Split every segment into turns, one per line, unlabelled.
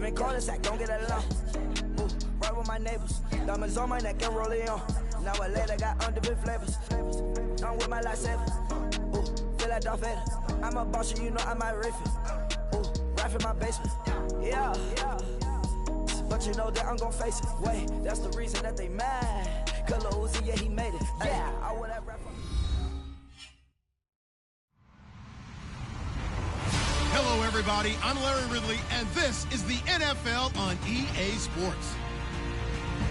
Living cul-de-sac, don't get along. Ooh, right with my neighbors. Diamonds on my neck and rolling on. Now I later got underbit flavors. I'm with my lightsaber. Ooh, feel like Darth Vader. I'm a boss, you know I might riff it. Ooh, right in my basement. Yeah. But you know that I'm gon' face it. Wait, that's the reason that they mad. Color Uzi, yeah, he made it. Yeah, I would have rap.
Hello, everybody. I'm Larry Ridley, and this is the NFL on EA Sports.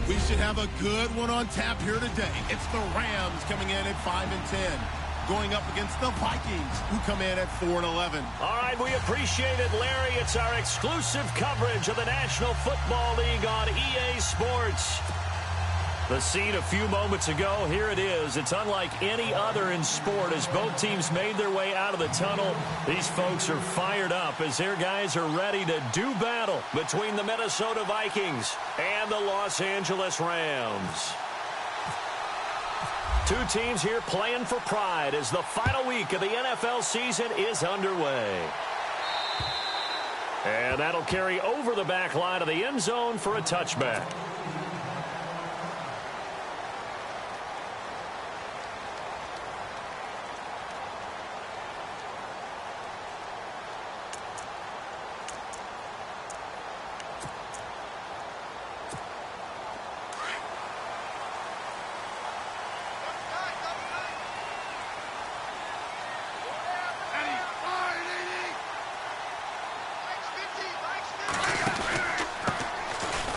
We should have a good one on tap here today. It's the Rams coming in at 5-10, going up against the Vikings, who come in at 4-11.
All right, we appreciate it, Larry. It's our exclusive coverage of the National Football League on EA Sports. The scene a few moments ago, here it is. It's unlike any other in sport as both teams made their way out of the tunnel. These folks are fired up as their guys are ready to do battle between the Minnesota Vikings and the Los Angeles Rams. Two teams here playing for pride as the final week of the NFL season is underway. And that'll carry over the back line of the end zone for a touchback.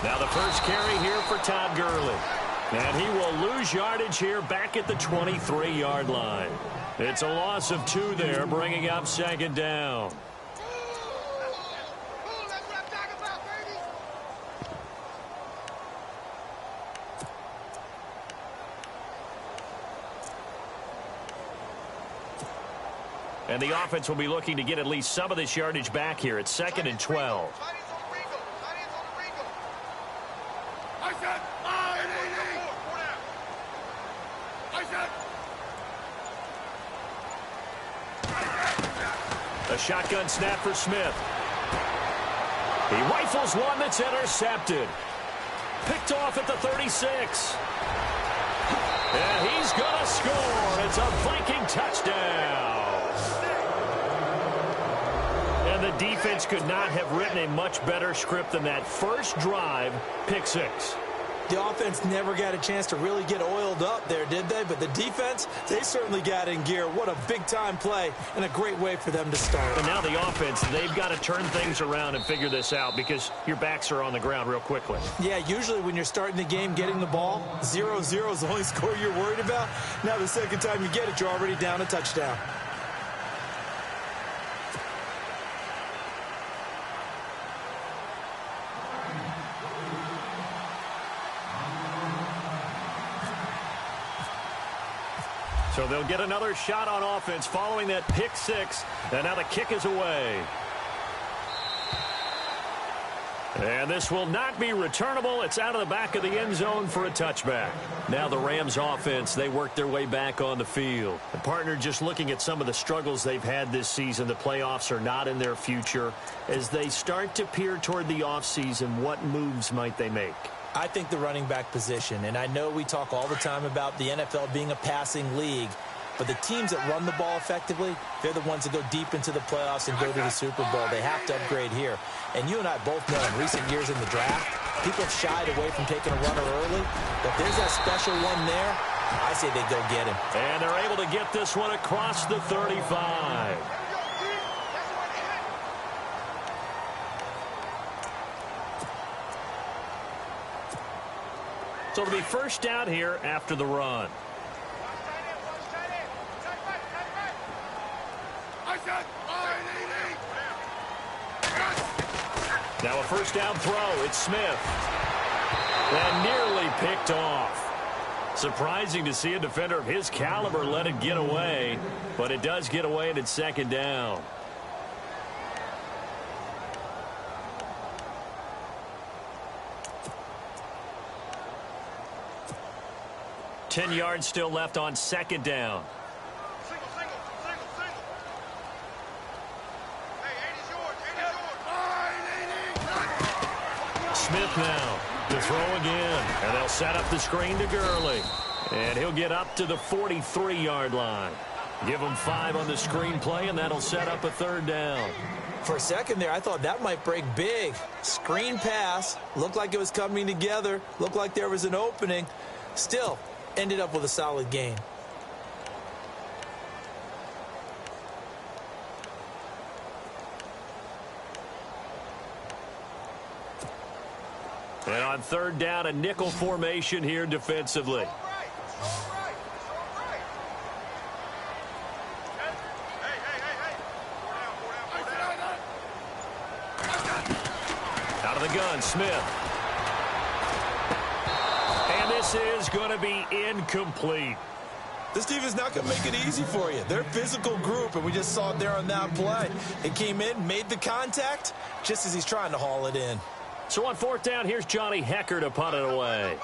Now the first carry here for Todd Gurley. And he will lose yardage here back at the 23-yard line. It's a loss of 2 there, bringing up second down. And the offense will be looking to get at least some of this yardage back here. It's 2nd and 12. A shotgun snap for Smith. He rifles one that's intercepted. Picked off at the 36. And he's going to score. It's a Viking touchdown. And the defense could not have written a much better script than that first drive, pick 6.
The offense never got a chance to really get oiled up there, did they? But the defense, they certainly got in gear. What a big-time play and a great way for them to start.
And now the offense, they've got to turn things around and figure this out because your backs are on the ground real quickly.
Yeah, usually when you're starting the game getting the ball, 0-0 is the only score you're worried about. Now the second time you get it, you're already down a touchdown.
So they'll get another shot on offense following that pick 6. And now the kick is away. And this will not be returnable. It's out of the back of the end zone for a touchback. Now the Rams offense, they work their way back on the field. The partner, just looking at some of the struggles they've had this season, the playoffs are not in their future. As they start to peer toward the offseason, what moves might they make?
I think the running back position, and I know we talk all the time about the NFL being a passing league, but the teams that run the ball effectively, they're the ones that go deep into the playoffs and go to the Super Bowl. They have to upgrade here. And you and I both know in recent years in the draft, people have shied away from taking a runner early, but there's that special one there. I say they go get him.
And they're able to get this one across the 35. So it'll be first down here after the run. Now a first down throw. It's Smith. And nearly picked off. Surprising to see a defender of his caliber let it get away. But it does get away and it's second down. Ten yards still left on second down. Smith now to throw again. And they'll set up the screen to Gurley. And he'll get up to the 43-yard line. Give him 5 on the screen play, and that'll set up a 3rd down.
For a second there, I thought that might break big. Screen pass. Looked like it was coming together. Looked like there was an opening. Still, ended up with a solid gain.
And on 3rd down, a nickel formation here defensively. Out of the gun, Smith. And this is going to be incomplete.
This defense is not going to make it easy for you. They're a physical group, and we just saw it there on that play. It came in, made the contact, just as he's trying to haul it in.
So on 4th down, here's Johnny Hecker to punt it away.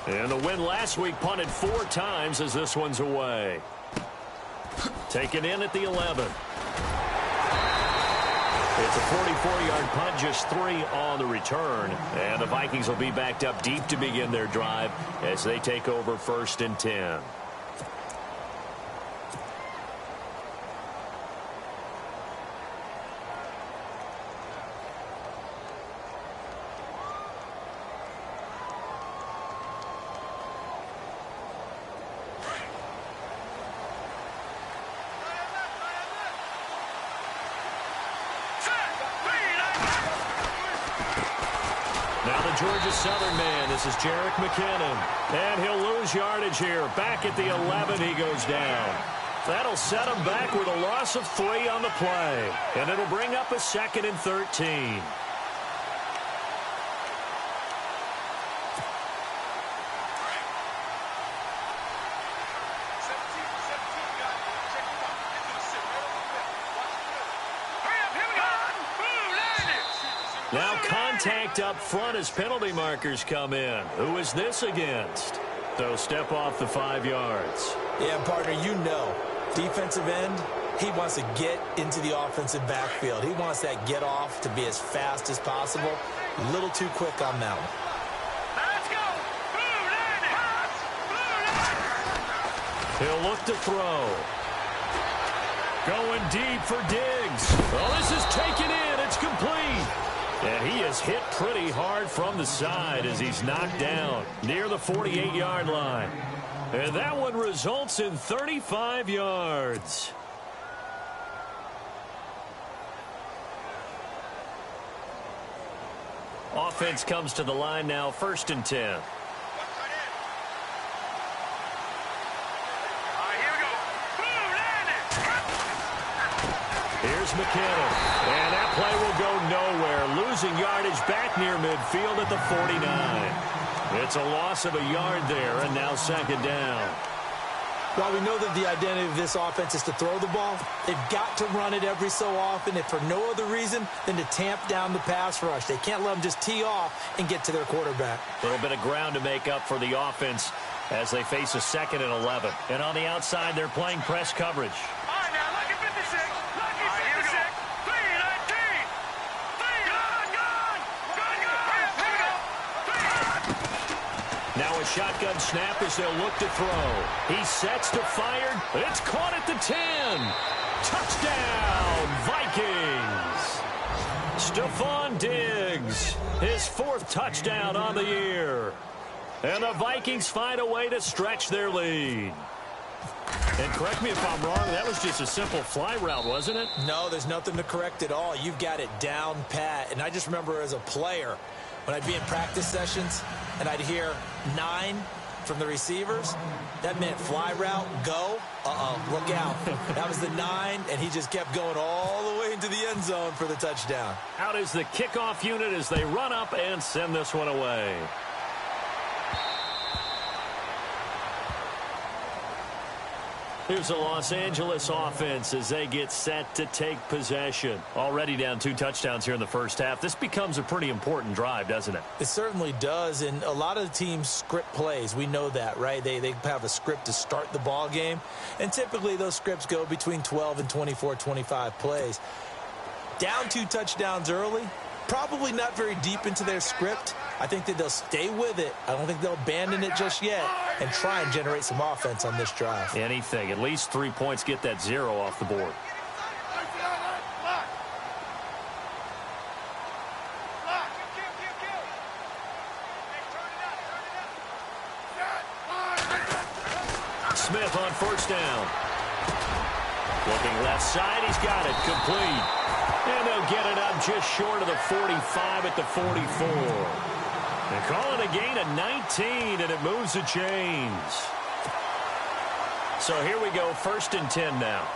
And the win last week punted 4 times as this one's away. Taken in at the 11. It's a 44-yard punt, just 3 on the return. And the Vikings will be backed up deep to begin their drive as they take over 1st and 10. Georgia Southern man. This is Jerick McKinnon. And he'll lose yardage here. Back at the 11, he goes down. That'll set him back with a loss of 3 on the play. And it'll bring up a 2nd and 13. Now contact up front as penalty markers come in. Who is this against? So step off the 5 yards.
Yeah, partner, you know, defensive end, he wants to get into the offensive backfield. He wants that get off to be as fast as possible. A little too quick on that one.
Let's go. He'll look to throw. Going deep for Diggs. Well, this is taken in. It's complete. And he is hit pretty hard from the side as he's knocked down near the 48-yard line. And that one results in 35 yards. Offense comes to the line now, 1st and 10. Here's McKinnon. And that play will go nowhere. Losing yardage back near midfield at the 49. It's a loss of a yard there, and now 2nd down.
While we know that the identity of this offense is to throw the ball, they've got to run it every so often, if for no other reason than to tamp down the pass rush. They can't let them just tee off and get to their quarterback.
A little bit of ground to make up for the offense as they face a 2nd and 11. And on the outside, they're playing press coverage. Now a shotgun snap as they'll look to throw. He sets to fire. It's caught at the 10. Touchdown, Vikings. Stephon Diggs, his 4th touchdown on the year. And the Vikings find a way to stretch their lead. And correct me if I'm wrong, that was just a simple fly route, wasn't it?
No, there's nothing to correct at all. You've got it down pat. And I just remember as a player, when I'd be in practice sessions and I'd hear 9 from the receivers, that meant fly route, go, look out. That was the 9, and he just kept going all the way into the end zone for the touchdown.
Out is the kickoff unit as they run up and send this one away. Here's the Los Angeles offense as they get set to take possession. Already down 2 touchdowns here in the first half. This becomes a pretty important drive, doesn't it?
It certainly does, and a lot of the teams script plays. We know that, right? They have a script to start the ball game, and typically those scripts go between 12 and 24, 25 plays. Down 2 touchdowns early, probably not very deep into their script. I think that they'll stay with it. I don't think they'll abandon it just yet and try and generate some offense on this drive.
Anything. At least 3 points, get that 0 off the board. Smith on first down. Looking left side, he's got it. Complete. And they'll get it up just short of the 45 at the 44. They call it a gain of 19, and it moves the chains. So here we go, 1st and 10 now.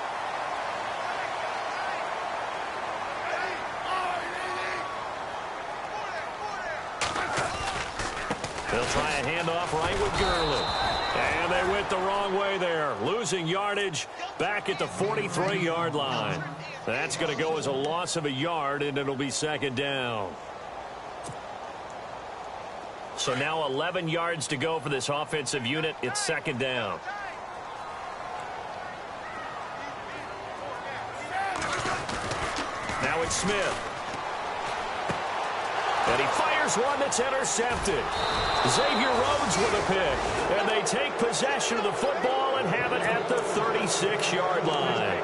They'll try a handoff right with Gurley. And they went the wrong way there, losing yardage back at the 43-yard line. That's going to go as a loss of a yard, and it'll be 2nd down. So now 11 yards to go for this offensive unit. It's 2nd down. Now it's Smith. And he fires one that's intercepted. Xavier Rhodes with a pick. And they take possession of the football and have it at the 36-yard line.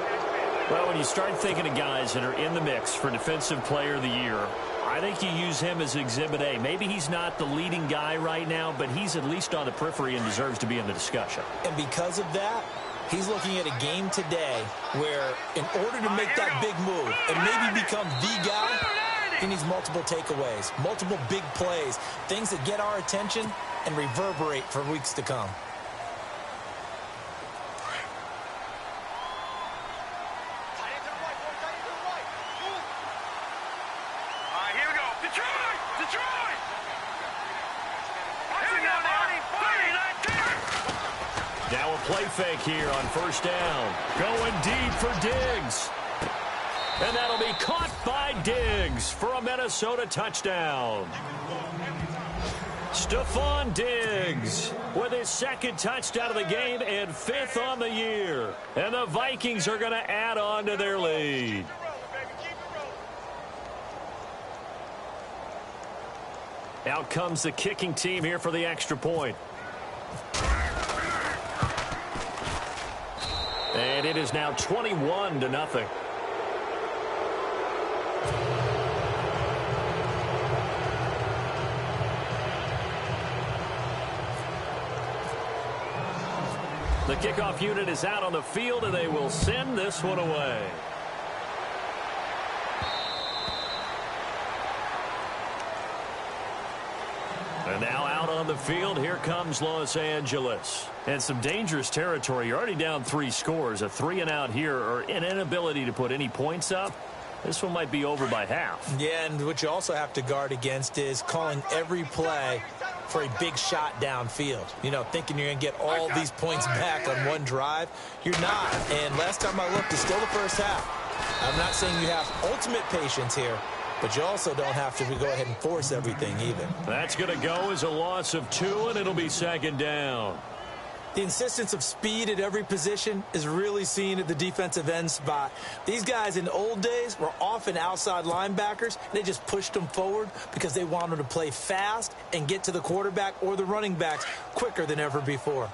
Well, when you start thinking of guys that are in the mix for Defensive Player of the Year, I think you use him as Exhibit A. Maybe he's not the leading guy right now, but he's at least on the periphery and deserves to be in the discussion.
And because of that, he's looking at a game today where in order to make that big move and maybe become the guy, he needs multiple takeaways, multiple big plays, things that get our attention and reverberate for weeks to come.
Now a play fake here on 1st down. Going deep for Diggs. And that'll be caught by Diggs for a Minnesota touchdown. Stephon Diggs with his 2nd touchdown of the game and 5th on the year. And the Vikings are going to add on to their lead. Out comes the kicking team here for the extra point. And it is now 21-0. The kickoff unit is out on the field, and they will send this one away. And now out on the field, here comes Los Angeles. And some dangerous territory. You're already down 3 scores. A 3-and-out here, or an inability to put any points up. This one might be over by half. Yeah, and what you also have to guard against is calling every play for a big shot downfield. You know, thinking you're going to get all these points back on one drive. You're not. And last time I looked, it's still the first half. I'm not saying you have ultimate patience here, but you also don't have to go ahead and force everything either. That's going to go as a loss of 2, and it'll be 2nd down. The insistence of speed at every position is really seen at the defensive end spot. These guys in the old days were often outside linebackers. They just pushed them forward because they wanted to play fast and get to the quarterback or the running backs quicker than ever before.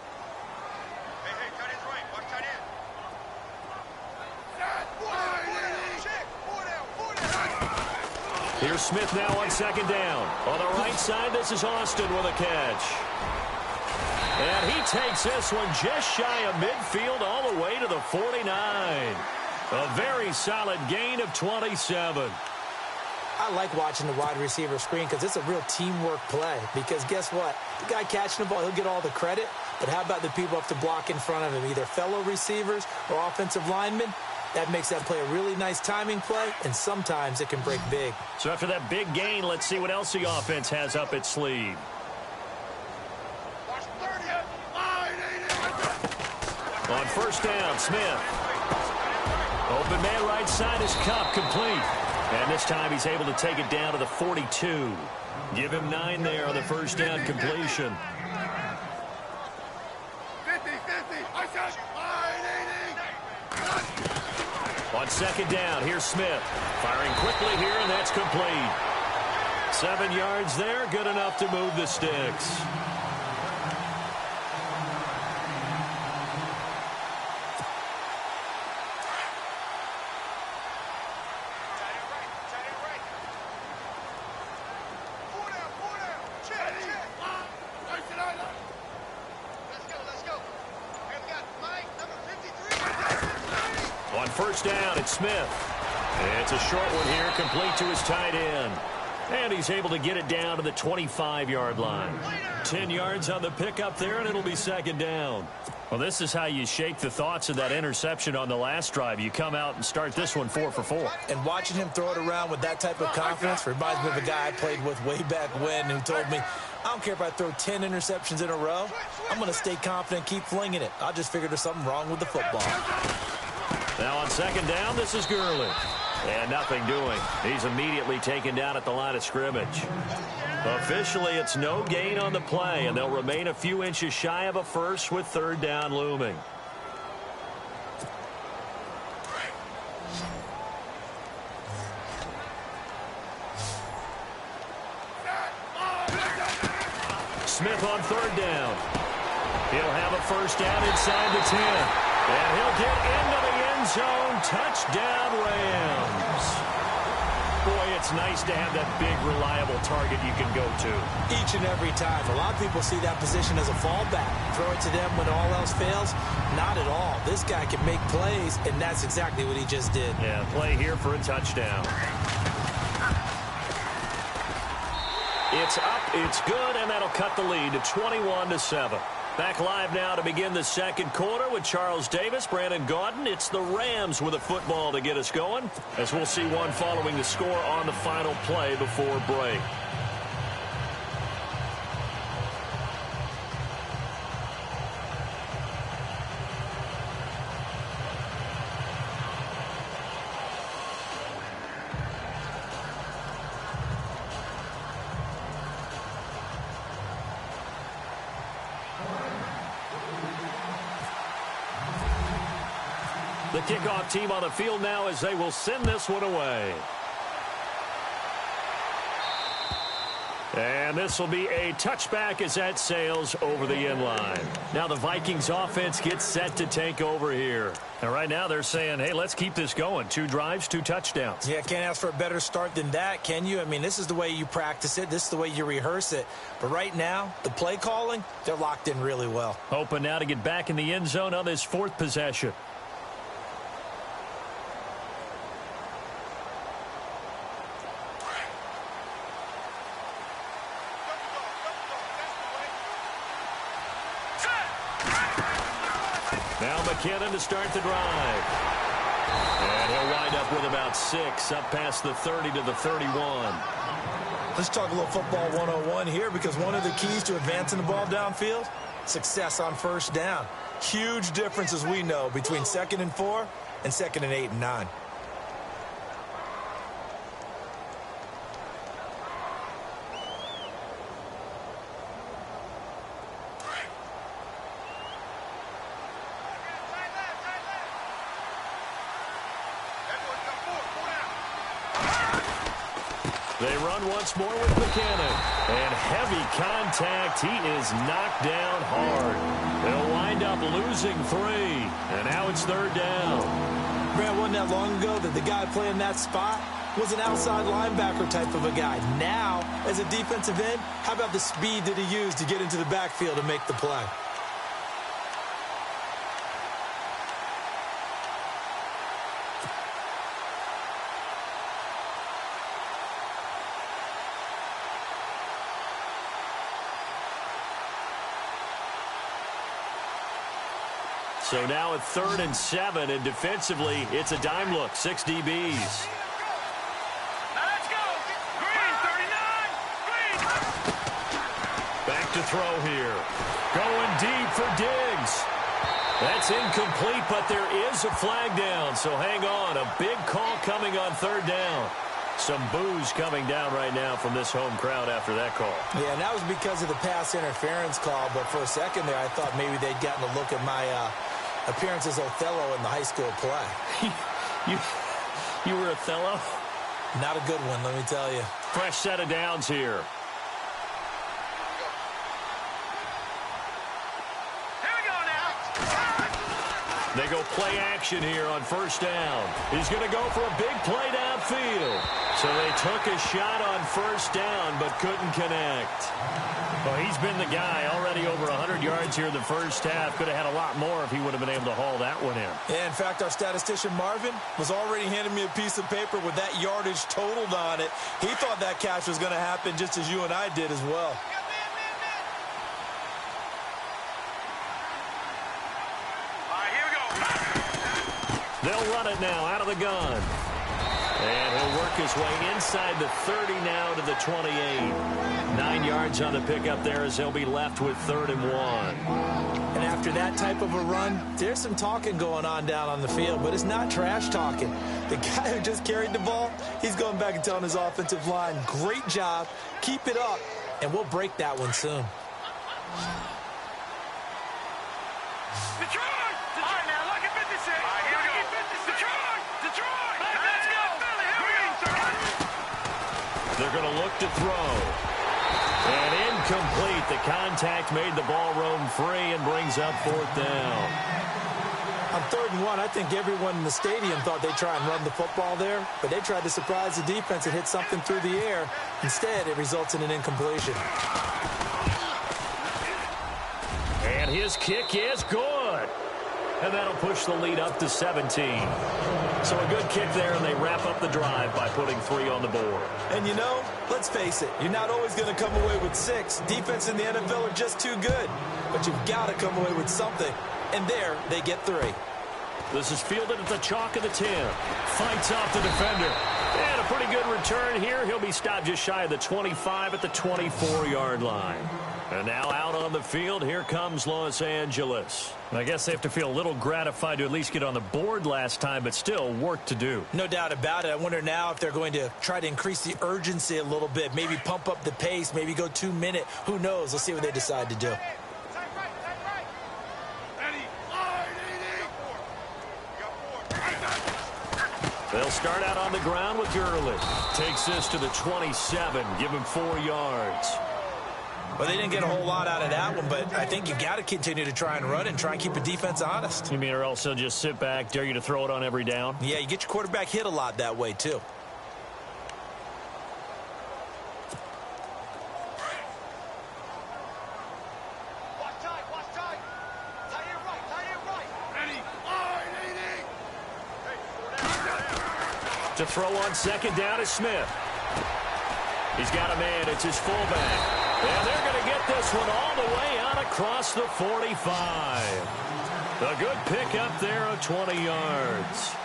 Here's Smith now on 2nd down. On the right side, this is Austin with a catch. And he takes this one just shy of midfield all the way to the 49. A very solid gain of 27. I like watching the wide receiver screen because it's a real teamwork play. Because guess what? The guy catching the ball, he'll get all the credit. But how about the people who have to block in front of him, either fellow receivers or offensive linemen? That makes that play a really nice timing play, and sometimes it can break big. So after that big gain, let's see what else the offense has up its sleeve. On first down, Smith. Open man right side is Cup, complete. And this time he's able to take it down to the 42. Give him 9 there on the first down completion.
50-50. I said 980.
On second down, here's Smith. Firing quickly here, and that's complete. 7 yards there, good enough to move the sticks. On first down, it's Smith. It's a short one here, complete to his tight end. And he's able to get it down to the 25-yard line. 10 yards on the pickup there, and it'll be second down. Well, this is how you shake the thoughts of that interception on the last drive. You come out and start this one 4 for 4.
And watching him throw it around with that type of confidence reminds me of a guy I played with way back when who told me, I don't care if I throw 10 interceptions in a row. I'm going to stay confident, keep flinging it. I just figured there's something wrong with the football.
Now on second down, this is Gurley. And nothing doing. He's immediately taken down at the line of scrimmage. Officially, it's no gain on the play, and they'll remain a few inches shy of a first with third down looming. Smith on third down. He'll have a first down inside the 10. And he'll get into the end zone. Touchdown, Rams. Boy, it's nice to have that big, reliable target you can go to.
Each and every time. A lot of people see that position as a fallback. Throw it to them when all else fails. Not at all. This guy can make plays, and that's exactly what he just did.
Yeah, play here for a touchdown. It's up, it's good, and that'll cut the lead to 21-7. Back live now to begin the second quarter with Charles Davis, Brandon Gaudin. It's the Rams with a football to get us going, as we'll see one following the score on the final play before break. The kickoff team on the field now as they will send this one away. And this will be a touchback as that sails over the end line. Now the Vikings offense gets set to take over here. And right now they're saying, hey, let's keep this going. 2 drives, 2 touchdowns.
Yeah, can't ask for a better start than that, can you? I mean, this is the way you practice it. This is the way you rehearse it. But right now, the play calling, they're locked in really well.
Hoping now to get back in the end zone on this 4th possession. Now McKinnon to start the drive. And he'll wind up with about 6, up past the 30 to the 31.
Let's talk a little football 101 here, because one of the keys to advancing the ball downfield, success on first down. Huge difference, as we know, between 2nd and 4 and 2nd and 8 and 9.
They run once more with McKinnon. And heavy contact. He is knocked down hard. They'll wind up losing 3. And now it's third down.
Brad, wasn't that long ago that the guy playing that spot was an outside linebacker type of a guy? Now, as a defensive end, how about the speed that he used to get into the backfield and make the play?
So now at 3rd and 7, and defensively, it's a dime look. 6 DBs.
Let's go. Green, 39. Green.
Back to throw here. Going deep for Diggs. That's incomplete, but there is a flag down, so hang on. A big call coming on third down. Some boos coming down right now from this home crowd after that call.
Yeah, and that was because of the pass interference call, but for a second there I thought maybe they'd gotten a look at my appearance as Othello in the high school play.
You were Othello?
Not a good one, let me tell you.
Fresh set of downs here. They go play action here on first down. He's going to go for a big play downfield. So they took a shot on first down but couldn't connect. Well, he's been the guy already over 100 yards here in the first half. Could have had a lot more if he would have been able to haul that one in.
Yeah, in fact, our statistician Marvin was already handing me a piece of paper with that yardage totaled on it. He thought that catch was going to happen just as you and I did as well.
They'll run it now out of the gun. And he'll work his way inside the 30 now to the 28. 9 yards on the pickup there as they'll be left with 3rd and 1.
And after that type of a run, there's some talking going on down on the field, but it's not trash talking. The guy who just carried the ball, he's going back and telling his offensive line, great job, keep it up, and we'll break that one soon.
They're going to look to throw. And incomplete. The contact made the ball roam free and brings up 4th down.
On 3rd and 1, I think everyone in the stadium thought they'd try and run the football there, but they tried to surprise the defense and hit something through the air. Instead, it results in an incompletion.
And his kick is good. And that'll push the lead up to 17. So a good kick there, and they wrap up the drive by putting 3 on the board.
And you know, let's face it, you're not always going to come away with 6. Defense in the NFL are just too good. But you've got to come away with something. And there, they get 3.
This is fielded at the chalk of the 10. Fights off the defender. And a pretty good return here. He'll be stopped just shy of the 25 at the 24-yard line. And now out on the field, here comes Los Angeles. I guess they have to feel a little gratified to at least get on the board last time, but still work to do.
No doubt about it. I wonder now if they're going to try to increase the urgency a little bit, maybe pump up the pace, maybe go 2-minute. Who knows? Let's see what they decide to do.
They'll start out on the ground with Gurley. Takes this to the 27, give him 4 yards.
Well, they didn't get a whole lot out of that one, but I think you've got to continue to try and run and try and keep the defense honest.
You mean or else they'll just sit back, dare you to throw it on every down?
Yeah, you get your quarterback hit a lot that way, too.
To throw on 2nd down is Smith. He's got a man. It's his fullback. And they're going to get this one all the way out across the 45. A good pickup there of 20 yards.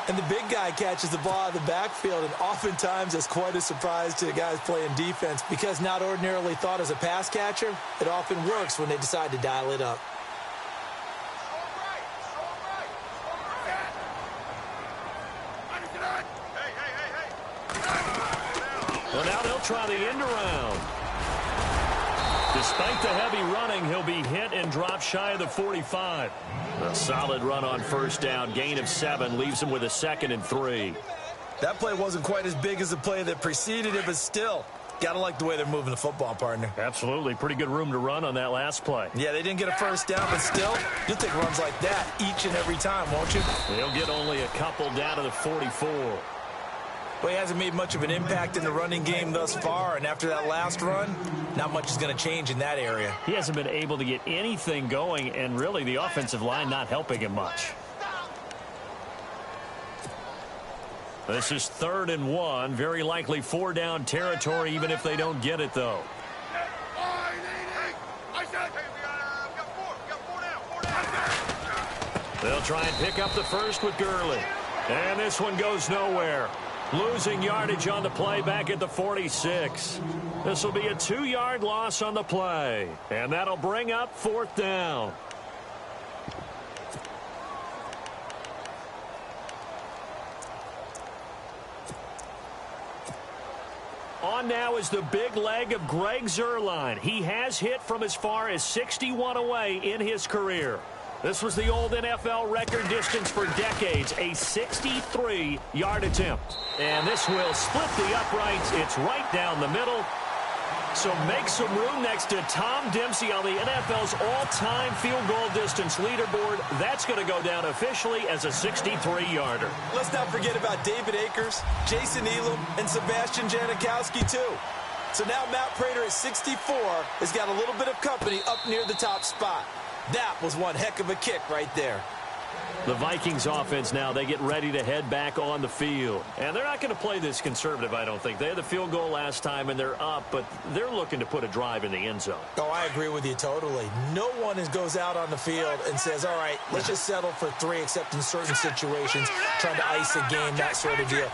And the big guy catches the ball out of the backfield, and oftentimes that's quite a surprise to the guys playing defense because not ordinarily thought as a pass catcher, it often works when they decide to dial it up.
Well, now they'll try the end around. Despite the heavy running, he'll be hit and drop shy of the 45. A solid run on first down. Gain of 7 leaves him with a 2nd and 3.
That play wasn't quite as big as the play that preceded it, but still, got to like the way they're moving the football, partner.
Absolutely. Pretty good room to run on that last play.
Yeah, they didn't get a first down, but still, you'll take runs like that each and every time, won't you?
They'll get only a couple down to the 44.
Well, he hasn't made much of an impact in the running game thus far, and after that last run, not much is going to change in that area.
He hasn't been able to get anything going, and really the offensive line not helping him much. This is 3rd and 1. Very likely 4-down territory, even if they don't get it, though. They'll try and pick up the first with Gurley. And this one goes nowhere. Losing yardage on the play back at the 46. This will be a 2-yard loss on the play. And that'll bring up 4th down. On now is the big leg of Greg Zuerlein. He has hit from as far as 61 away in his career. This was the old NFL record distance for decades, a 63-yard attempt. And this will split the uprights. It's right down the middle. So make some room next to Tom Dempsey on the NFL's all-time field goal distance leaderboard. That's going to go down officially as a 63-yarder.
Let's not forget about David Akers, Jason Elam, and Sebastian Janikowski, too. So now Matt Prater at 64 has got a little bit of company up near the top spot. That was one heck of a kick right there.
The Vikings offense now, they get ready to head back on the field. And they're not going to play this conservative, I don't think. They had the field goal last time, and they're up, but they're looking to put a drive in the end zone.
Oh, I agree with you totally. No one goes out on the field and says, all right, let's just settle for 3, except in certain situations, trying to ice a game, that sort of deal.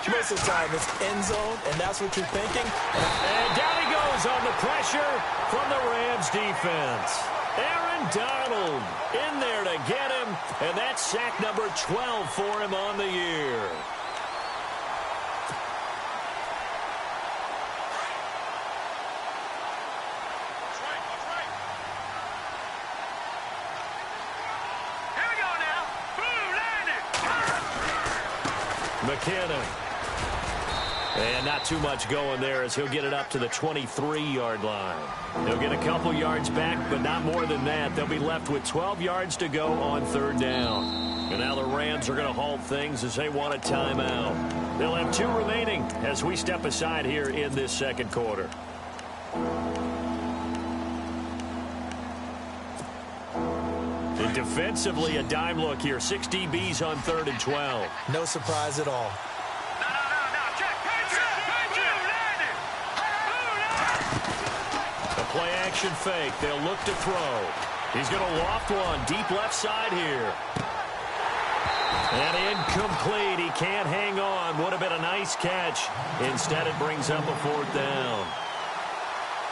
Most of the time, it's end zone, and that's what you're thinking.
And down he goes on the pressure from the Rams defense. Aaron Donald in there to get him, and that's sack number 12 for him on the year.
Here we go now. Boom, landed.
McKinnon. And not too much going there as he'll get it up to the 23-yard line. They'll get a couple yards back, but not more than that. They'll be left with 12 yards to go on third down. And now the Rams are going to halt things as they want a timeout. They'll have 2 remaining as we step aside here in this second quarter. And defensively, a dime look here. 6 DBs on 3rd and 12.
No surprise at all.
Play action fake. They'll look to throw. He's going to loft one deep left side here. And incomplete. He can't hang on. Would have been a nice catch. Instead, it brings up a 4th down.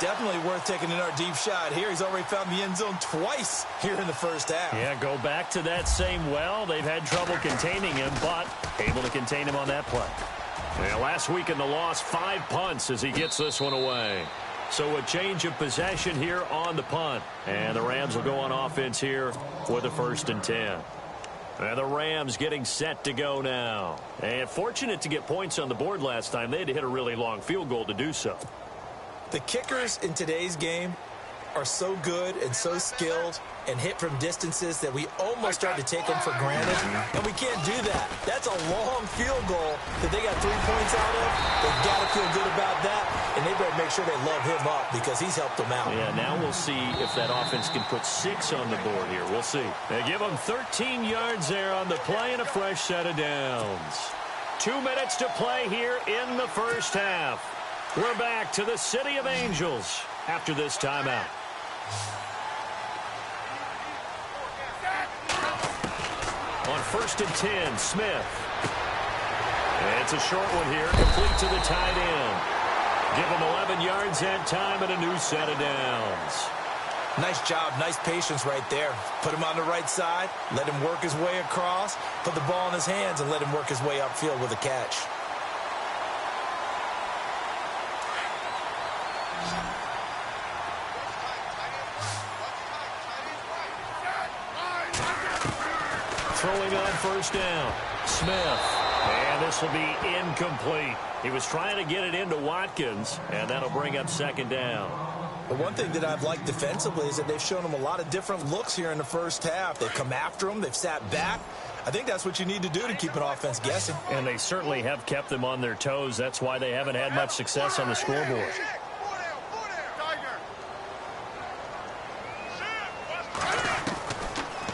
Definitely worth taking another deep shot here. He's already found the end zone twice here in the first half.
Yeah, go back to that same well. They've had trouble containing him, but able to contain him on that play. Yeah, last week in the loss, 5 punts as he gets this one away. So a change of possession here on the punt. And the Rams will go on offense here with a 1st and 10. And the Rams getting set to go now. And fortunate to get points on the board last time. They had to hit a really long field goal to do so.
The kickers in today's game are so good and so skilled and hit from distances that we almost start to take them for granted. And we can't do that. That's a long field goal that they got 3 points out of. They've got to feel good about that. And they better make sure they love him up because he's helped them out.
Yeah, now we'll see if that offense can put 6 on the board here. We'll see. They give them 13 yards there on the play and a fresh set of downs. 2 minutes to play here in the first half. We're back to the City of Angels after this timeout. On 1st and 10, Smith. And it's a short one here, complete to the tight end. Give him 11 yards that time and a new set of downs.
Nice job, nice patience right there. Put him on the right side, let him work his way across, put the ball in his hands, and let him work his way upfield with a catch.
Throwing on 1st down, Smith. And this will be incomplete. He was trying to get it into Watkins, and that'll bring up 2nd down.
The one thing that I've liked defensively is that they've shown him a lot of different looks here in the first half. They've come after him. They've sat back. I think that's what you need to do to keep an offense guessing.
And they certainly have kept them on their toes. That's why they haven't had much success on the scoreboard.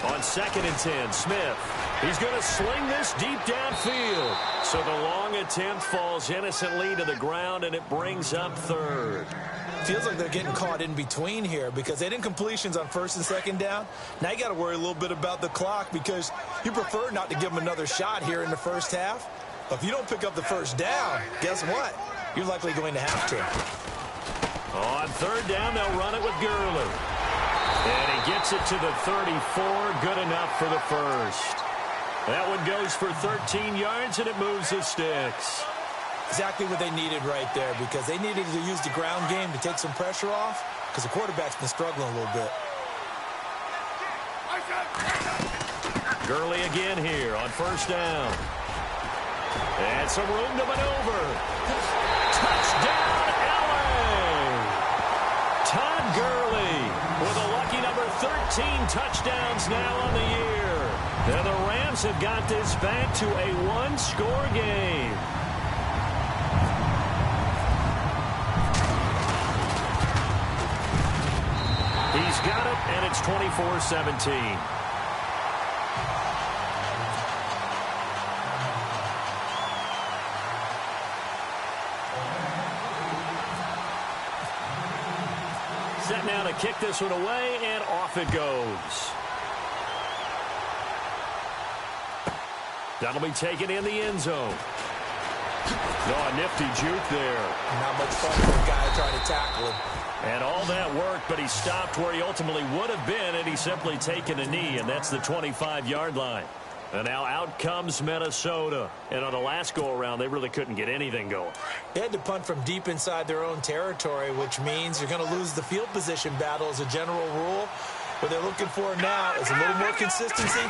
On 2nd and 10, Smith. He's going to sling this deep downfield. So the long attempt falls innocently to the ground, and it brings up 3rd.
Feels like they're getting caught in between here because they didn't completions on 1st and 2nd down. Now you got to worry a little bit about the clock because you prefer not to give them another shot here in the first half. But if you don't pick up the 1st down, guess what? You're likely going to have to.
On 3rd down, they'll run it with Gurley. And he gets it to the 34. Good enough for the 1st. That one goes for 13 yards, and it moves the sticks.
Exactly what they needed right there, because they needed to use the ground game to take some pressure off, because the quarterback's been struggling a little bit.
Gurley again here on first down. And some room to maneuver. Touchdown, LA! Todd Gurley with a lucky number 13 touchdowns now on the year. And the Rams have got this back to a one-score game. He's got it, and it's 24-17. Set now to kick this one away, and off it goes. That'll be taken in the end zone. Oh, a nifty juke there.
Not much fun for a guy trying to tackle him.
And all that work, but he stopped where he ultimately would have been, and he's simply taken a knee, and that's the 25-yard line. And now out comes Minnesota. And on the last go-around, they really couldn't get anything going.
They had to punt from deep inside their own territory, which means you're going to lose the field position battle as a general rule. What they're looking for now is a little more consistency,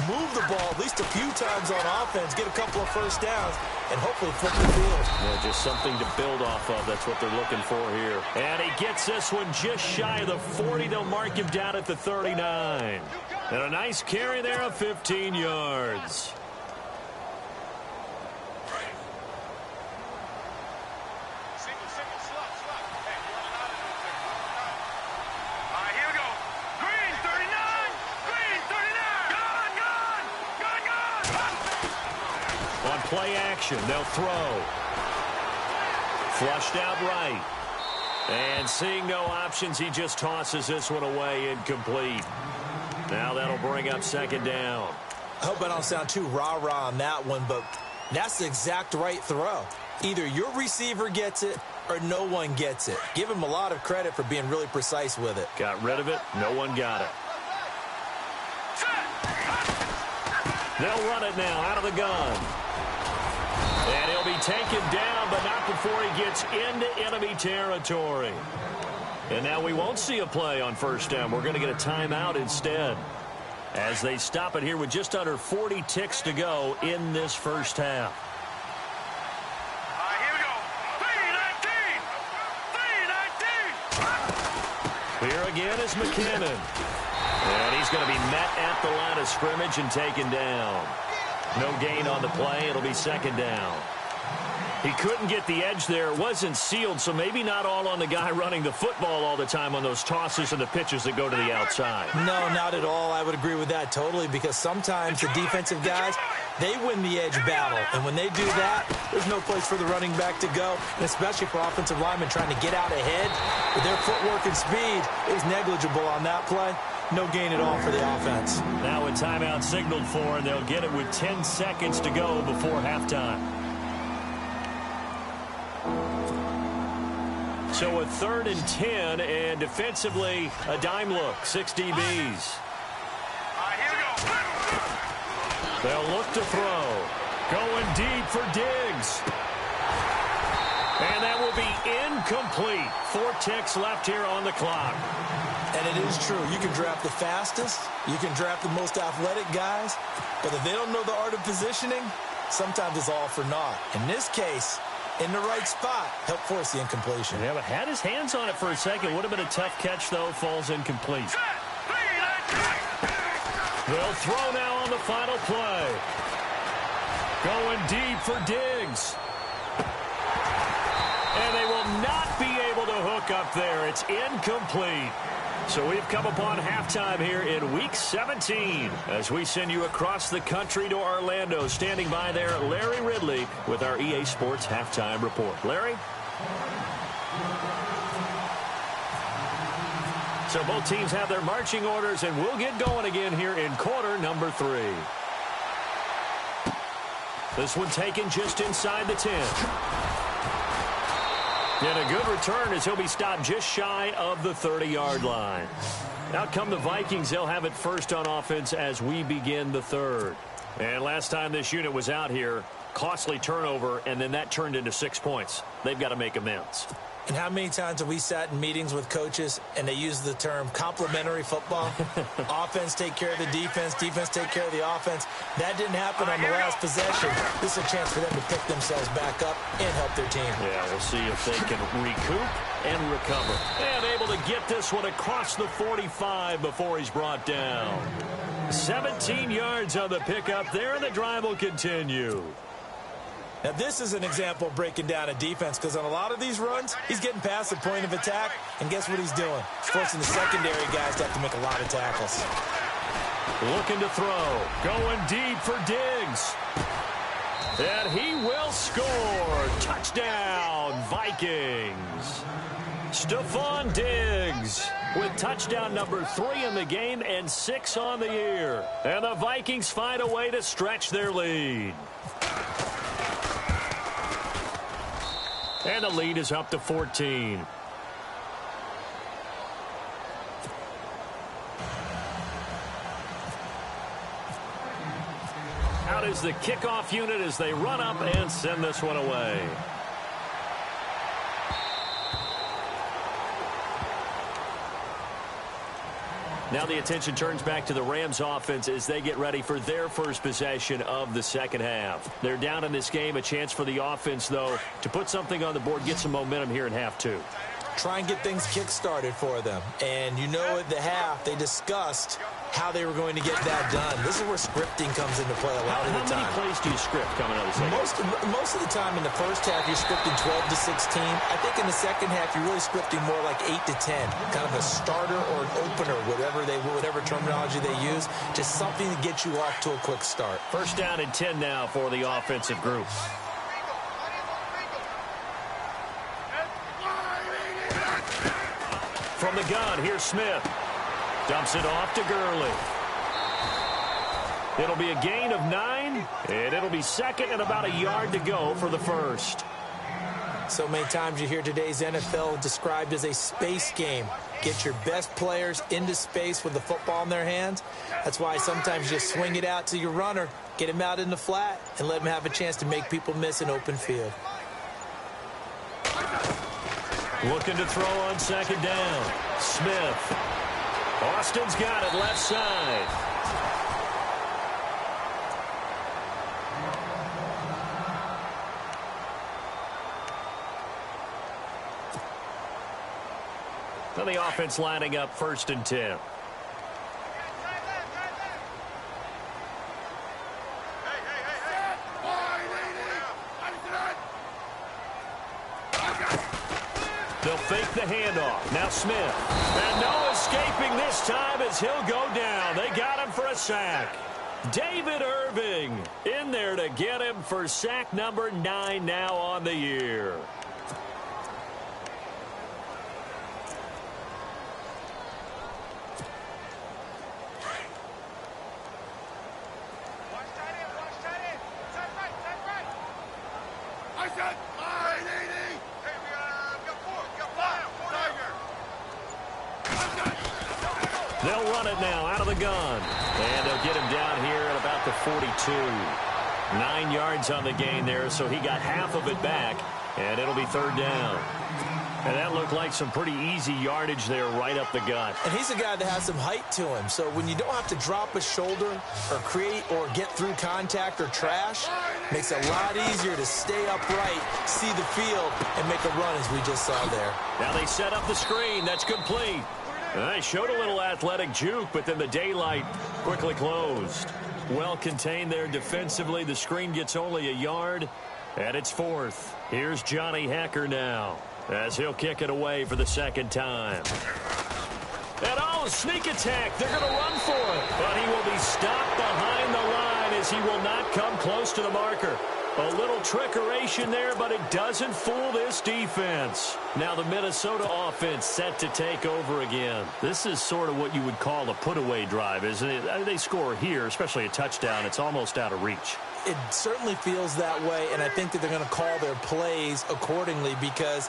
move the ball at least a few times on offense, get a couple of first downs, and hopefully flip the field.
Yeah, just something to build off of. That's what they're looking for here. And he gets this one just shy of the 40. They'll mark him down at the 39. And a nice carry there of 15 yards. Play action. They'll throw. Flushed out right. And seeing no options, he just tosses this one away, incomplete. Now that'll bring up second down.
I hope I don't sound too rah-rah on that one, but that's the exact right throw. Either your receiver gets it or no one gets it. Give him a lot of credit for being really precise with it.
Got rid of it. No one got it. They'll run it now out of the gun. And he'll be taken down, but not before he gets into enemy territory. And now we won't see a play on first down. We're going to get a timeout instead, as they stop it here with just under 40 ticks to go in this first half.
Here we go. 3-19.
Here again is McKinnon. And he's going to be met at the line of scrimmage and taken down. No gain on the play. It'll be second down. He couldn't get the edge there. It wasn't sealed, so maybe not all on the guy running the football all the time on those tosses and the pitches that go to the outside.
No, not at all. I would agree with that totally, because sometimes the defensive guys, they win the edge battle. And when they do that, there's no place for the running back to go, and especially for offensive linemen trying to get out ahead. With their footwork and speed, it was negligible on that play. No gain at all for the offense.
Now a timeout signaled for, and they'll get it with 10 seconds to go before halftime. So a 3rd and 10, and defensively a dime look. 6 DBs.
Here we go.
They'll look to throw. Going deep for Diggs. And that will be incomplete. 4 ticks left here on the clock.
And it is true. You can draft the fastest. You can draft the most athletic guys. But if they don't know the art of positioning, sometimes it's all for naught. In this case, in the right spot, helped force the incompletion.
Yeah, but had his hands on it for a second. Would have been a tough catch, though. Falls incomplete. They'll throw now on the final play. Going deep for Diggs. And they will not be able to hook up there. It's incomplete. So we've come upon halftime here in Week 17 as we send you across the country to Orlando. Standing by there, Larry Ridley with our EA Sports Halftime Report. Larry? So both teams have their marching orders, and we'll get going again here in quarter number 3. This one taken just inside the 10. And a good return as he'll be stopped just shy of the 30-yard line. Out come the Vikings. They'll have it first on offense as we begin the 3rd. And last time this unit was out here, Costly turnover, and then that turned into 6 points. They've got to make amends.
And how many times have we sat in meetings with coaches and they use the term complementary football? Offense take care of the defense, defense take care of the offense. That didn't happen on the last possession. This is a chance for them to pick themselves back up and help their team.
Yeah, we'll see if they can recoup and recover. And able to get this one across the 45 before he's brought down. 17 yards on the pickup there, and the drive will continue.
Now, this is an example of breaking down a defense, because on a lot of these runs, he's getting past the point of attack, and guess what he's doing? He's forcing the secondary guys to have to make a lot of tackles.
Looking to throw. Going deep for Diggs. And he will score. Touchdown, Vikings. Stephon Diggs with touchdown number 3 in the game and 6 on the year. And the Vikings find a way to stretch their lead. And the lead is up to 14. Out is the kickoff unit as they run up and send this one away. Now the attention turns back to the Rams offense as they get ready for their first possession of the second half. They're down in this game. A chance for the offense, though, to put something on the board, get some momentum here in half 2.
Try and get things kick-started for them. And you know at the half, they discussed how they were going to get that done. This is where scripting comes into play a lot of the time.
How many plays do you script coming out of the second?
Most of the time in the first half, you're scripting 12 to 16. I think in the second half, you're really scripting more like 8 to 10. Kind of a starter or an opener, whatever terminology they use. Just something to get you off to a quick start.
First down and 10 now for the offensive group. From the gun, here's Smith. Dumps it off to Gurley. It'll be a gain of 9, and it'll be second and about a yard to go for the first.
So many times you hear today's NFL described as a space game. Get your best players into space with the football in their hands. That's why sometimes you swing it out to your runner, get him out in the flat, and let him have a chance to make people miss an open field.
Looking to throw on second down. Smith. Austin's got it left side. Now the offense lining up first and 10. They'll fake the handoff. Now Smith. And no escaping this time as he'll go down. They got him for a sack. David Irving in there to get him for sack number 9 now on the year. They'll run it now out of the gun. And they'll get him down here at about the 42. 9 yards on the gain there, so he got half of it back. And it'll be third down. And that looked like some pretty easy yardage there right up the gut.
And he's a guy that has some height to him. So when you don't have to drop a shoulder or create or get through contact or trash, makes it a lot easier to stay upright, see the field, and make a run as we just saw there.
Now they set up the screen. That's complete. They showed a little athletic juke, but then the daylight quickly closed. Well contained there defensively. The screen gets only a yard, and it's fourth. Here's Johnny Hacker now as he'll kick it away for the second time. And oh, sneak attack. They're going to run for it. But he will be stopped behind the line as he will not come close to the marker. A little trickeration there, but it doesn't fool this defense. Now the Minnesota offense set to take over again. This is sort of what you would call a put-away drive, isn't it? They score here, especially a touchdown. It's almost out of reach.
It certainly feels that way, and I think that they're going to call their plays accordingly, because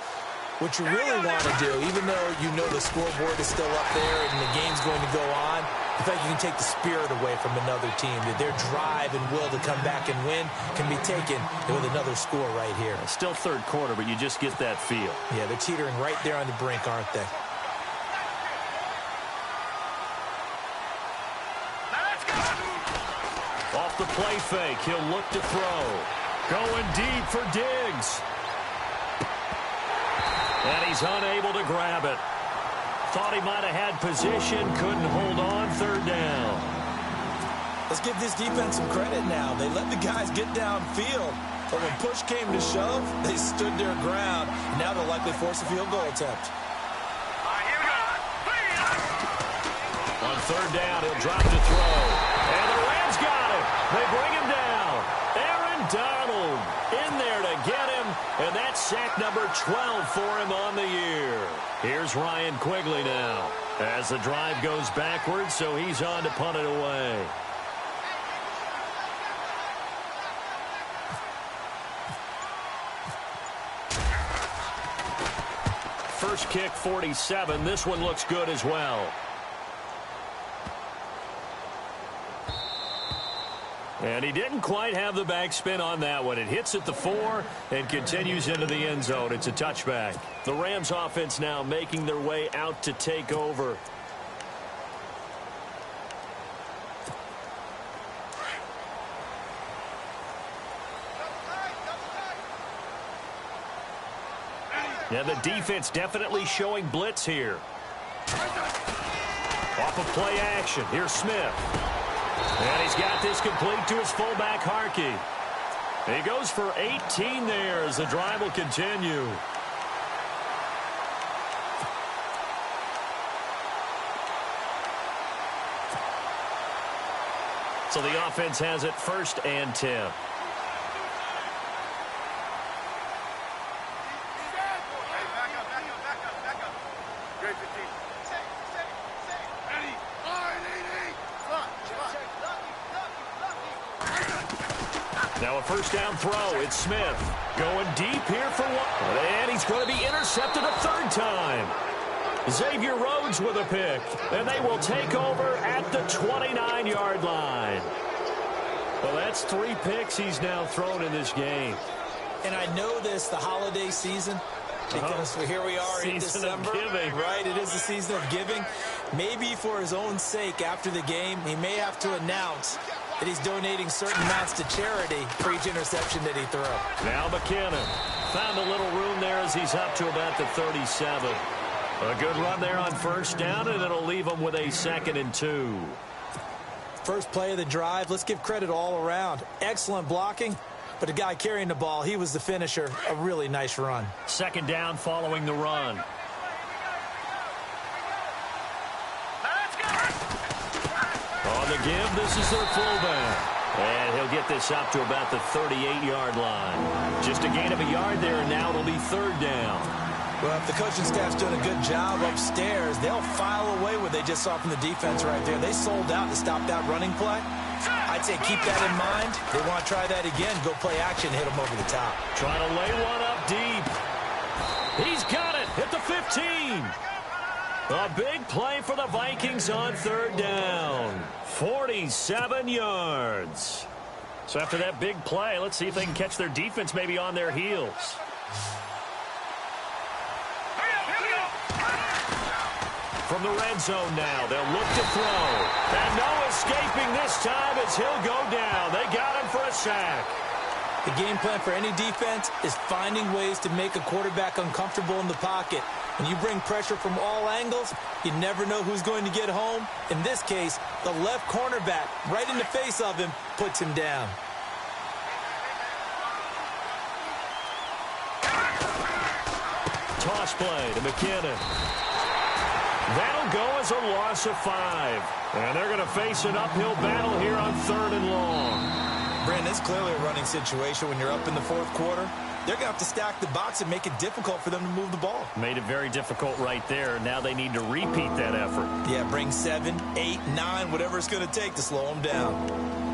what you really want to do, even though you know the scoreboard is still up there and the game's going to go on, The fact you can take the spirit away from another team, that their drive and will to come back and win can be taken with another score right here.
Still third quarter, but you just get that feel.
Yeah, they're teetering right there on the brink, aren't they?
Off the play fake, he'll look to throw. Going deep for Diggs. And he's unable to grab it. Thought he might have had position, couldn't hold on, third down.
Let's give this defense some credit now. They let the guys get downfield, but when push came to shove, they stood their ground. Now they'll likely force a field goal attempt.
On third down, he'll drop to throw. And the Rams got him. They bring him down. Aaron Donald in there to get him, and that's sack number 12 for him on the year. Here's Ryan Quigley now as the drive goes backwards, so he's on to punt it away. First kick, 47. This one looks good as well. And he didn't quite have the backspin on that one. It hits at the 4 and continues into the end zone. It's a touchback. The Rams offense now making their way out to take over. And the defense definitely showing blitz here. Off of play action. Here's Smith. And he's got this complete to his fullback, Harkey. He goes for 18 there as the drive will continue. So the offense has it first and 10. Now a first down throw. It's Smith going deep here for one. And he's going to be intercepted a third time. Xavier Rhodes with a pick. And they will take over at the 29-yard line. Well, that's 3 picks he's now thrown in this game.
And I know this, the holiday season, because here we are in December. Right, it is the season of giving. Maybe for his own sake after the game, he may have to announce that he's donating certain amounts to charity for each interception that he throws.
Now McKinnon found a little room there as he's up to about the 37. A good run there on first down, and it'll leave him with a 2nd and 2.
First play of the drive, let's give credit all around. Excellent blocking, but the guy carrying the ball, he was the finisher. A really nice run.
2nd down following the run. On the give, this is their fullback. And he'll get this up to about the 38-yard line. Just a gain of a yard there, and now it'll be 3rd down.
Well, if the coaching staff's doing a good job upstairs, they'll file away what they just saw from the defense right there. They sold out to stop that running play. I'd say keep that in mind. They want to try that again. Go play action, hit them over the top.
Trying to lay one up deep. He's got it. Hit the 15. A big play for the Vikings on 3rd down. 47 yards. So after that big play, let's see if they can catch their defense maybe on their heels. From the red zone now, they'll look to throw. And no escaping this time as he'll go down. They got him for a sack.
The game plan for any defense is finding ways to make a quarterback uncomfortable in the pocket. When you bring pressure from all angles, you never know who's going to get home. In this case, the left cornerback, right in the face of him, puts him down.
Toss play to McKinnon. That'll go as a loss of 5. And they're going to face an uphill battle here on 3rd and long.
Brandon, it's clearly a running situation when you're up in the 4th quarter. They're going to have to stack the box and make it difficult for them to move the ball.
Made it very difficult right there. Now they need to repeat that effort.
Yeah, bring 7, 8, 9, whatever it's going to take to slow them down.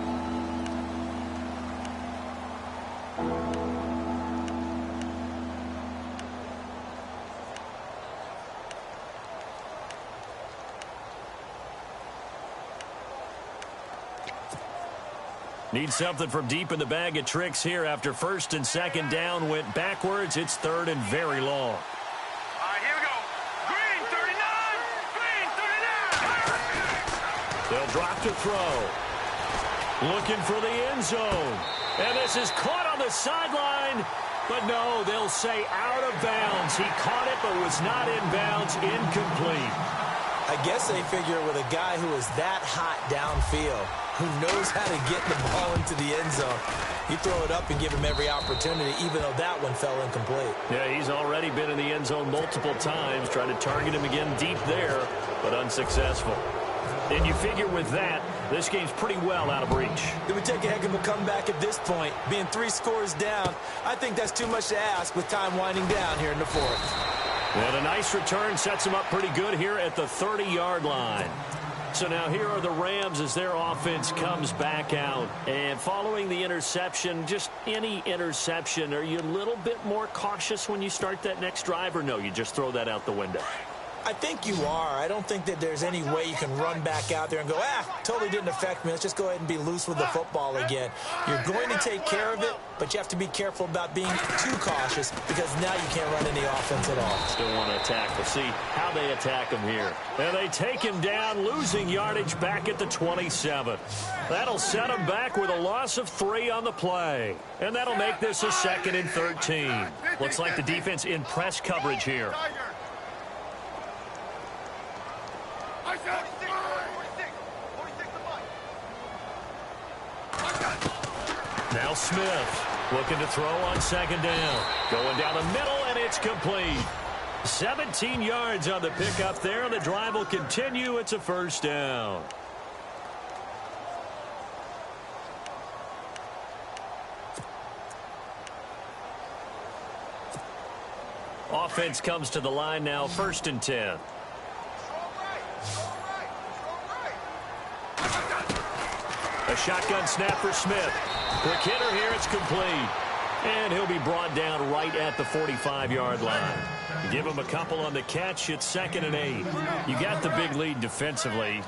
Need something from deep in the bag of tricks here after first and second down went backwards. It's third and very long.
All right, here we go. Green 39. Green 39.
They'll drop to throw. Looking for the end zone. And this is caught on the sideline. But no, they'll say out of bounds. He caught it but was not in bounds. Incomplete.
I guess they figure with a guy who is that hot downfield, who knows how to get the ball into the end zone, you throw it up and give him every opportunity, even though that one fell incomplete.
Yeah, he's already been in the end zone multiple times, trying to target him again deep there, but unsuccessful. And you figure with that, this game's pretty well out of reach.
It would take a heck of a comeback at this point. Being 3 scores down, I think that's too much to ask with time winding down here in the fourth.
And a nice return sets them up pretty good here at the 30-yard line. So now here are the Rams as their offense comes back out. And following the interception, just any interception, are you a little bit more cautious when you start that next drive, or no, you just throw that out the window?
I think you are. I don't think that there's any way you can run back out there and go, totally didn't affect me. Let's just go ahead and be loose with the football again. You're going to take care of it, but you have to be careful about being too cautious because now you can't run any offense at all.
Still want to attack. We'll see how they attack him here. And they take him down, losing yardage back at the 27. That'll set him back with a loss of 3 on the play. And that'll make this a 2nd and 13. Looks like the defense in press coverage here. Now Smith looking to throw on 2nd down. Going down the middle, and it's complete. 17 yards on the pickup there. The drive will continue. It's a 1st down. Offense comes to the line now, 1st and 10. A shotgun snap for Smith. Quick hitter here, it's complete. And he'll be brought down right at the 45-yard line. You give him a couple on the catch, it's 2nd and 8. You got the big lead defensively.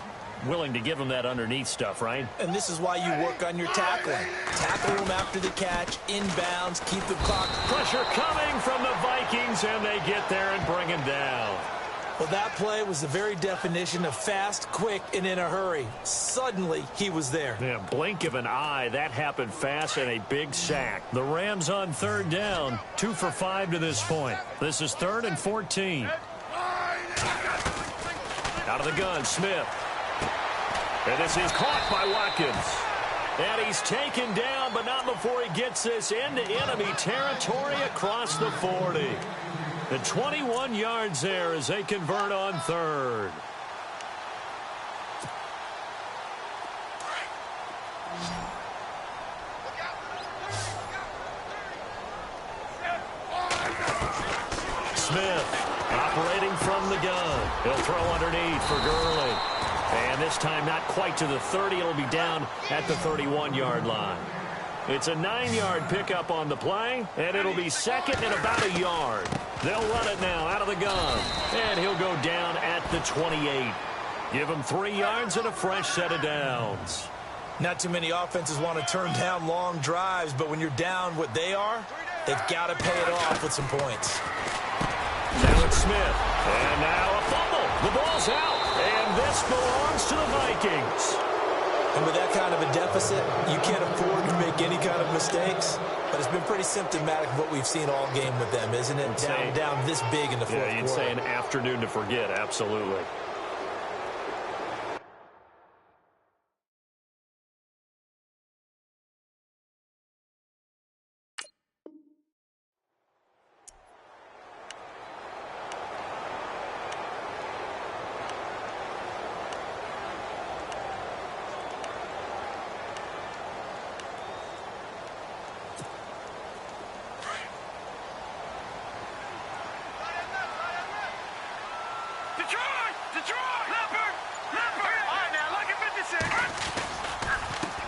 Willing to give him that underneath stuff, right?
And this is why you work on your tackling. Tackle him after the catch, inbounds, keep the clock.
Pressure coming from the Vikings, and they get there and bring him down.
Well, that play was the very definition of fast, quick, and in a hurry. Suddenly, he was there.
Yeah, blink of an eye. That happened fast and a big sack. The Rams on 3rd down, 2 for 5 to this point. This is 3rd and 14. Out of the gun, Smith. And this is caught by Watkins. And he's taken down, but not before he gets this into enemy territory across the 40. The 21 yards there as they convert on 3rd. Smith operating from the gun. He'll throw underneath for Gurley. And this time not quite to the 30. It'll be down at the 31-yard line. It's a 9-yard pickup on the play, and it'll be 2nd and about a yard. They'll run it now out of the gun, and he'll go down at the 28. Give him 3 yards and a fresh set of downs.
Not too many offenses want to turn down long drives, but when you're down what they are, they've got to pay it off with some points.
Now it's Smith, and now a fumble. The ball's out, and this belongs to the Vikings.
And with that kind of a deficit, you can't afford to make any kind of mistakes. But it's been pretty symptomatic of what we've seen all game with them, isn't it? Down this big in the fourth quarter.
Yeah, you'd say an afternoon to forget, absolutely.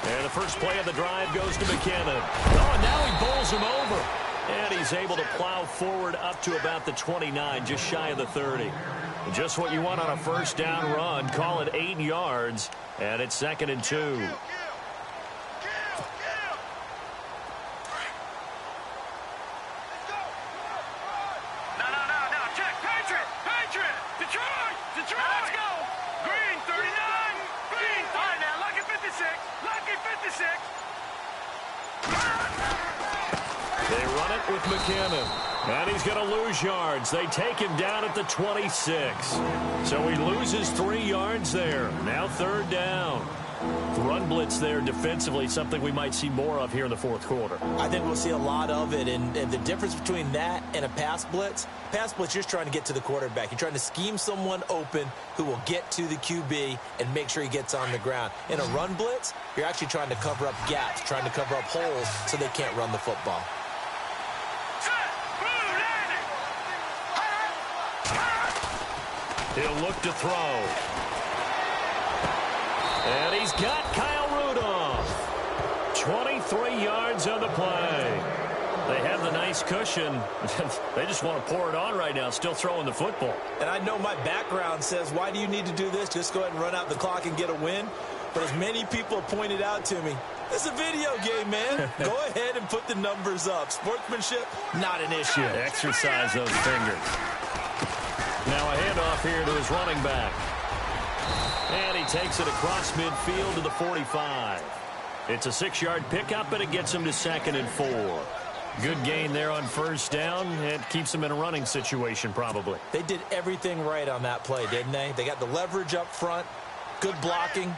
And the first play of the drive goes to McKinnon. Oh, and now he bowls him over. And he's able to plow forward up to about the 29, just shy of the 30. Just what you want on a first down run. Call it 8 yards, and it's 2nd and 2.
26.
They run it with McKinnon. And he's going to lose yards. They take him down at the 26. So he loses 3 yards there. Now 3rd down. Run blitz there defensively, something we might see more of here in the 4th quarter.
I think we'll see a lot of it, and the difference between that and a pass blitz, you're just trying to get to the quarterback. You're trying to scheme someone open who will get to the QB and make sure he gets on the ground. In a run blitz, you're actually trying to cover up gaps, trying to cover up holes so they can't run the football.
He'll look to throw. And he's got Kyle Rudolph. 23 yards on the play. They have the nice cushion. They just want to pour it on right now, still throwing the football.
And I know my background says, why do you need to do this? Just go ahead and run out the clock and get a win. But as many people have pointed out to me, it's a video game, man. Go ahead and put the numbers up. Sportsmanship, not an issue.
Exercise those fingers. Now a handoff here to his running back. And he takes it across midfield to the 45. It's a 6-yard pickup, and it gets him to 2nd and 4. Good gain there on 1st down. It keeps him in a running situation, probably.
They did everything right on that play, didn't they? They got the leverage up front, good blocking,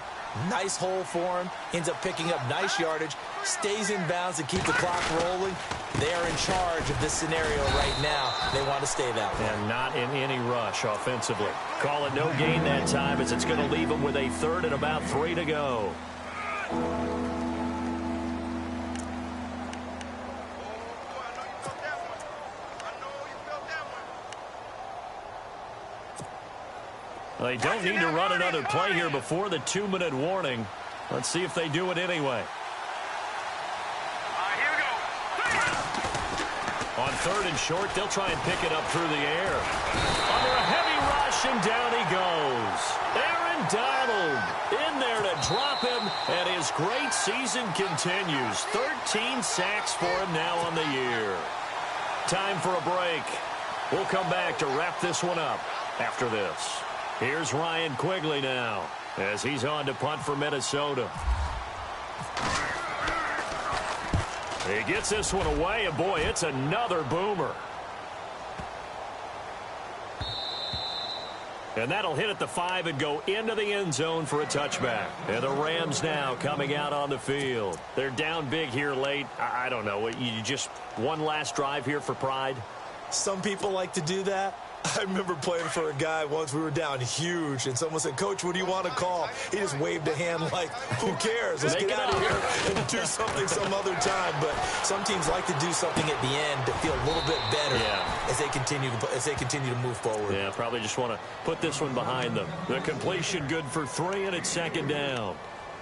nice hole for him, ends up picking up nice yardage, stays in bounds to keep the clock rolling. They are in charge of this scenario right now. They want to stay that way.
And not in any rush offensively. Call it no gain that time, as it's going to leave them with a 3rd and about 3 to go. They don't need to run another play here before the 2-minute warning. Let's see if they do it anyway.
Here we go.
On 3rd and short, they'll try and pick it up through the air. Under a heavy rush, and down he goes. Aaron Donald in there to drop him, and his great season continues. 13 sacks for him now on the year. Time for a break. We'll come back to wrap this one up after this. Here's Ryan Quigley now as he's on to punt for Minnesota. He gets this one away, and boy, it's another boomer. And that'll hit at the 5 and go into the end zone for a touchback. And the Rams now coming out on the field. They're down big here late. I don't know. You just one last drive here for pride?
Some people like to do that. I remember playing for a guy once. We were down huge, and someone said, "Coach, what do you want to call?" He just waved a hand like, who cares? Let's get out of here and do something some other time. But some teams like to do something at the end to feel a little bit better as they continue to move forward.
Yeah, probably just want to put this one behind them. The completion good for 3, and it's 2nd down.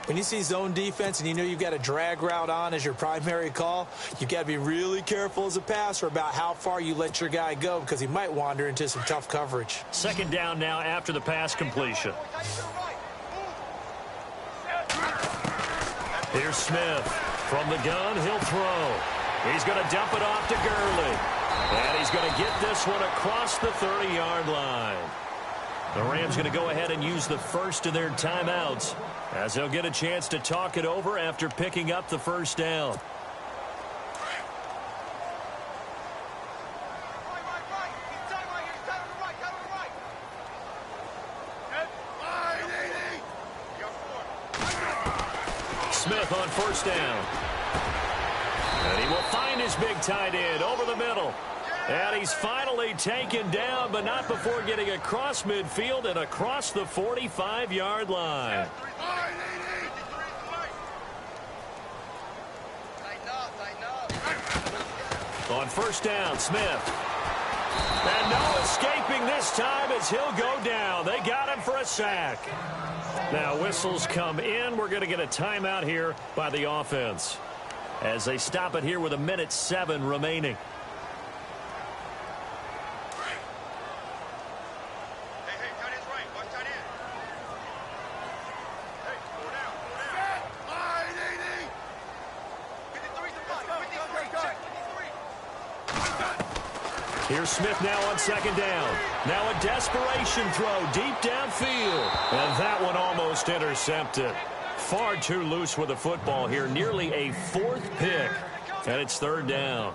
When you see zone defense and you know you've got a drag route on as your primary call, you've got to be really careful as a passer about how far you let your guy go, because he might wander into some tough coverage.
2nd down now after the pass completion. Here's Smith. From the gun, he'll throw. He's going to dump it off to Gurley. And he's going to get this one across the 30-yard line. The Rams going to go ahead and use the first of their timeouts, as they'll get a chance to talk it over after picking up the 1st down. Smith on 1st down. And he will find his big tight end over the middle. And he's finally taken down, but not before getting across midfield and across the 45-yard line. On 1st down, Smith. And no escaping this time as he'll go down. They got him for a sack. Now whistles come in. We're going to get a timeout here by the offense, as they stop it here with 1:07 remaining. Here's Smith now on 2nd down. Now a desperation throw deep downfield. And that one almost intercepted. Far too loose with the football here. Nearly a 4th pick. And it's 3rd down.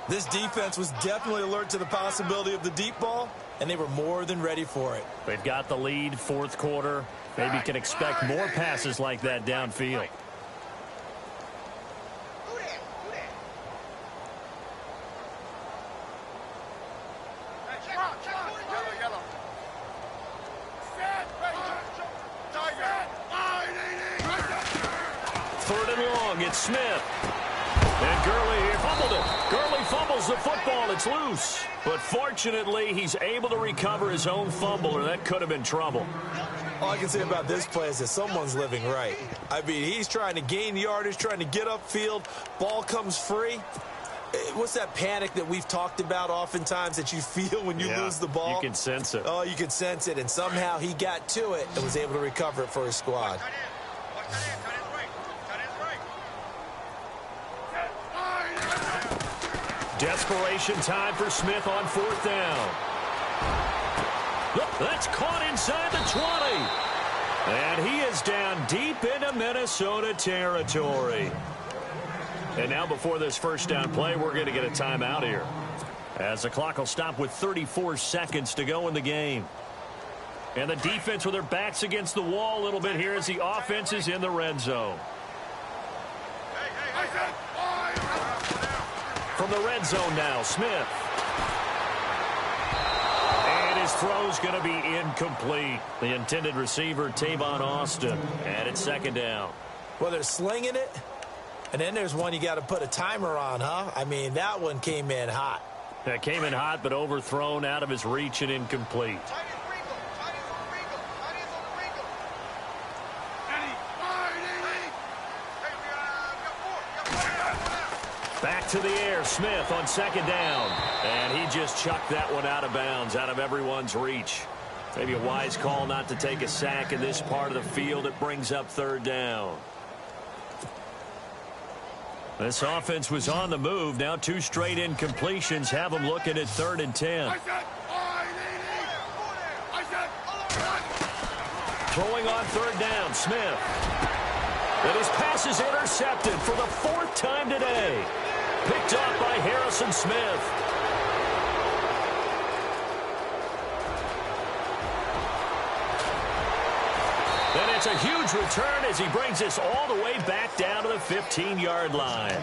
This defense was definitely alert to the possibility of the deep ball, and they were more than ready for it.
They've got the lead, 4th quarter. Maybe can expect more passes like that downfield. It's Smith. And Gurley fumbled it. Gurley fumbles the football. It's loose. But fortunately, he's able to recover his own fumble, or that could have been trouble.
All I can say about this play is that someone's living right. I mean, he's trying to gain yardage, trying to get upfield. Ball comes free. What's that panic that we've talked about oftentimes that you feel when you lose the ball?
You can sense it.
Oh, you can sense it. And somehow he got to it and was able to recover it for his squad.
Desperation time for Smith on 4th down. Look, that's caught inside the 20. And he is down deep into Minnesota territory. And now before this 1st down play, we're going to get a timeout here, as the clock will stop with 34 seconds to go in the game. And the defense with their backs against the wall a little bit here as the offense is in the red zone. From the red zone now, Smith. And his throw's going to be incomplete. The intended receiver, Tavon Austin. And it's 2nd down.
Well, they're slinging it. And then there's one you got to put a timer on, huh? I mean, that one came in hot.
That came in hot, but overthrown, out of his reach, and incomplete. Back to the air, Smith on 2nd down. And he just chucked that one out of bounds, out of everyone's reach. Maybe a wise call not to take a sack in this part of the field. It brings up 3rd down. This offense was on the move. Now 2 straight incompletions have them looking at 3rd and 10. Throwing on 3rd down, Smith. And his pass is intercepted for the 4th time today. Picked up by Harrison Smith. And it's a huge return as he brings this all the way back down to the 15-yard line.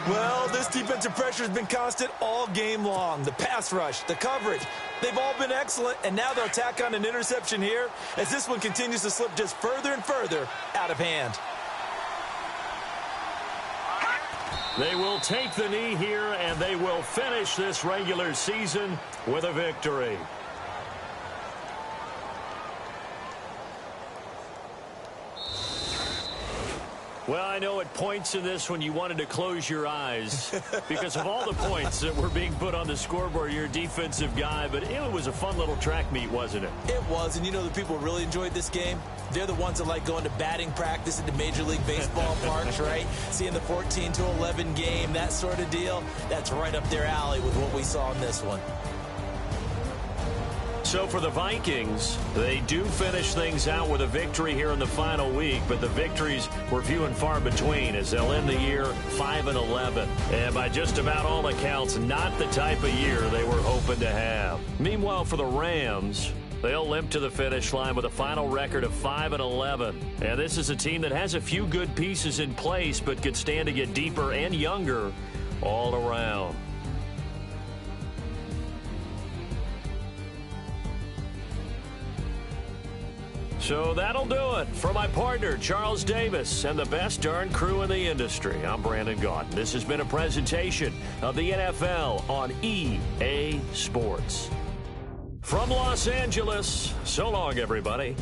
Well, this defensive pressure has been constant all game long. The pass rush, the coverage, they've all been excellent, and now they'll tack on an interception here as this one continues to slip just further and further out of hand.
They will take the knee here, and they will finish this regular season with a victory. Well, I know at points in this when you wanted to close your eyes because of all the points that were being put on the scoreboard. You're a defensive guy, but it was a fun little track meet, wasn't it?
It was, and you know the people who really enjoyed this game? They're the ones that like going to batting practice at the Major League Baseball parks, right? Seeing the 14-11 game, that sort of deal. That's right up their alley with what we saw in this one.
So for the Vikings, they do finish things out with a victory here in the final week, but the victories were few and far between as they'll end the year 5-11. And by just about all accounts, not the type of year they were hoping to have. Meanwhile, for the Rams, they'll limp to the finish line with a final record of 5-11. And this is a team that has a few good pieces in place, but could stand to get deeper and younger all around. So that'll do it. For my partner, Charles Davis, and the best darn crew in the industry, I'm Brandon Gaudin. This has been a presentation of the NFL on EA Sports. From Los Angeles, so long, everybody.